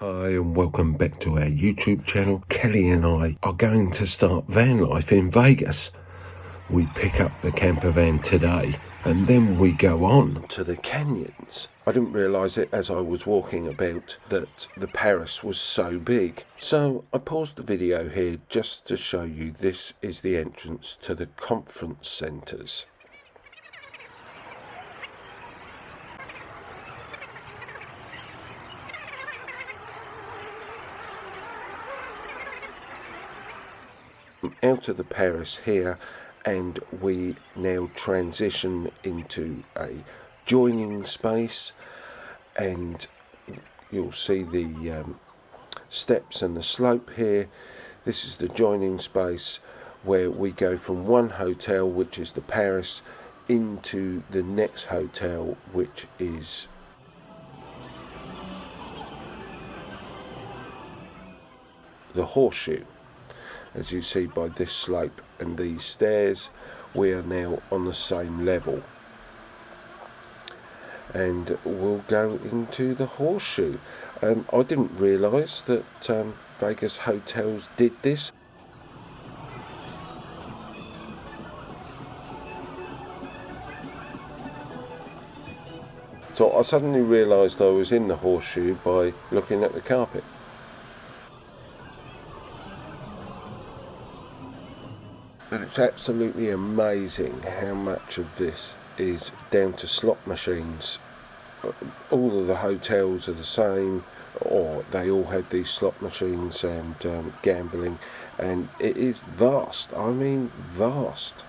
Hi and welcome back to our YouTube channel. Kelly and I are going to start van life in Vegas. We pick up the camper van today and then we go on to the canyons. I didn't realise it as I was walking about that the Paris was so big. So I paused the video here just to show you this is the entrance to the conference centres. Out of the Paris here, and we now transition into a joining space, and you'll see the steps and the slope here. This is the joining space where we go from one hotel, which is the Paris, into the next hotel, which is the Horseshoe. As you see by this slope and these stairs, we are now on the same level. And we'll go into the Horseshoe. I didn't realise that Vegas hotels did this. So I suddenly realised I was in the Horseshoe by looking at the carpet. But it's absolutely amazing how much of this is down to slot machines. All of the hotels are the same, or they all had these slot machines and gambling, and it is vast. I mean vast.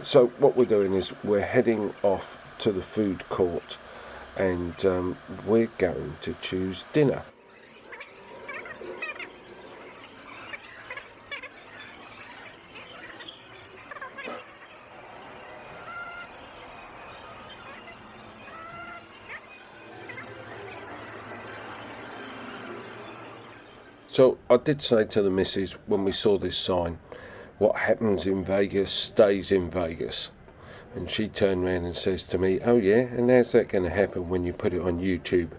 So what we're doing is we're heading off to the food court, and we're going to choose dinner. So I did say to the missus when we saw this sign, what happens in Vegas stays in Vegas. And she turned around and says to me, oh yeah, and how's that going to happen when you put it on YouTube?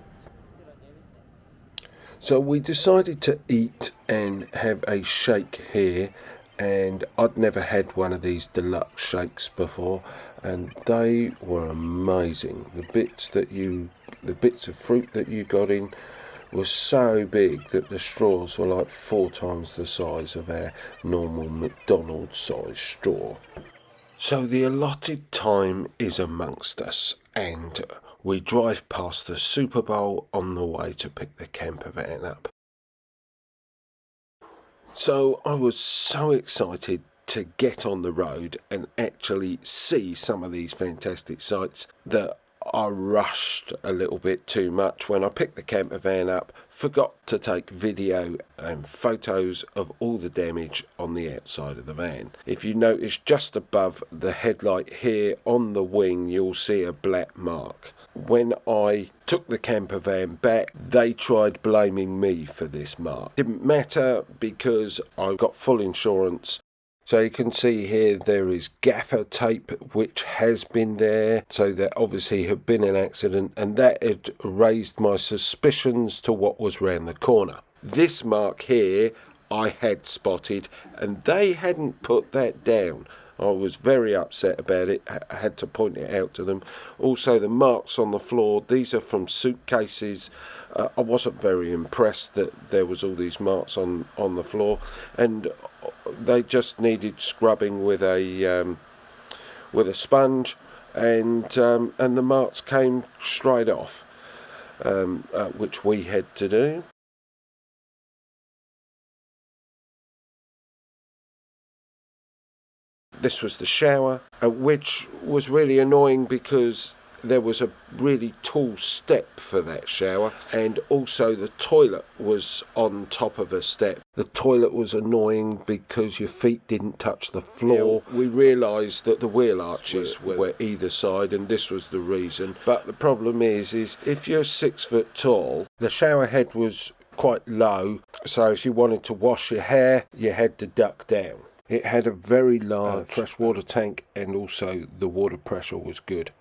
So we decided to eat and have a shake here, and I'd never had one of these deluxe shakes before, and they were amazing. The bits of fruit that you got in was so big that the straws were like 4 times the size of our normal McDonald's size straw. So the allotted time is amongst us, and we drive past the Super Bowl on the way to pick the camper van up. So I was so excited to get on the road and actually see some of these fantastic sights that I rushed a little bit too much when I picked the camper van up, forgot to take video and photos of all the damage on the outside of the van. If you notice just above the headlight here on the wing, you'll see a black mark. When I took the camper van back, they tried blaming me for this mark. Didn't matter because I got full insurance. So you can see here there is gaffer tape which has been there, so there obviously had been an accident, and that had raised my suspicions to what was round the corner. This mark here I had spotted and they hadn't put that down. I was very upset about it. I had to point it out to them. Also the marks on the floor, these are from suitcases. I wasn't very impressed that there was all these marks on the floor, and they just needed scrubbing with a sponge, and the marks came straight off, which we had to do. This was the shower, which was really annoying because there was a really tall step for that shower, and also the toilet was on top of a step. The toilet was annoying because your feet didn't touch the floor. We realised that the wheel arches were either side, and this was the reason. But the problem is if you're 6 foot tall, the shower head was quite low, so if you wanted to wash your hair, you had to duck down. It had a very large freshwater tank, and also the water pressure was good.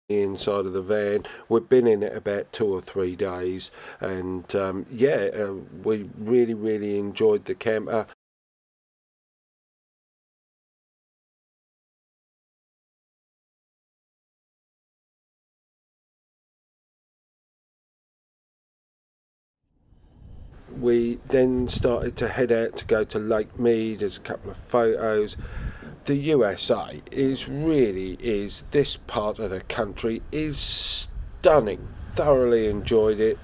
inside of the van. We've been in it about 2 or 3 days, and we really enjoyed the camper. We then started to head out to go to Lake Mead. There's a couple of photos. The USA is this part of the country is stunning. Thoroughly enjoyed it.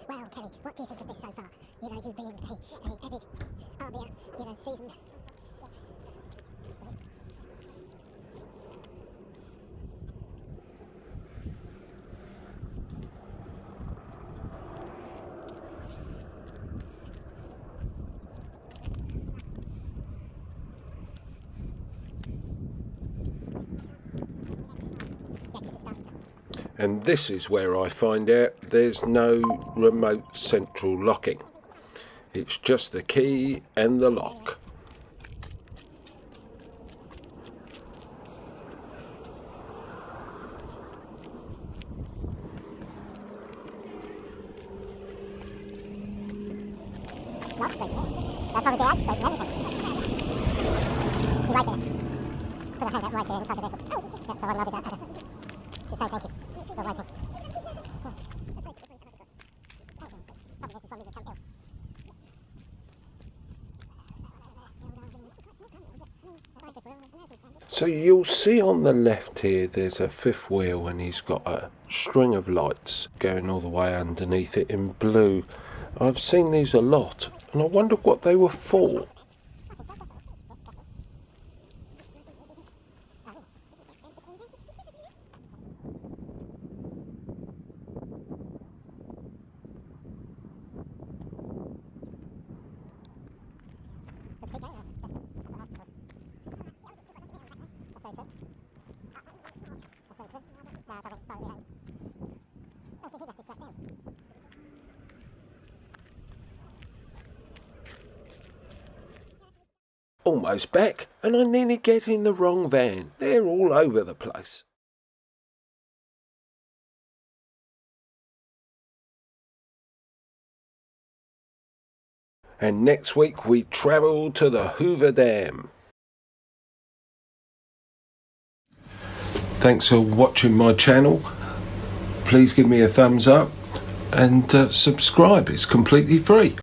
Well, Kelly, what do you think of this so far? You know, you being an avid RVer, seasoned. And this is where I find out there's no remote central locking. It's just the key and the lock. Lock straight, that's probably the edge straight and everything. To right there. Put a hand out right there inside the vehicle. Yeah, so I nodded out. So say thank you. For waiting. So you'll see on the left here there's a fifth wheel, and he's got a string of lights going all the way underneath it in blue. I've seen these a lot, and I wonder what they were for. Almost back, and I nearly get in the wrong van. They're all over the place. And next week we travel to the Hoover Dam. Thanks for watching my channel. Please give me a thumbs up and subscribe. It's completely free.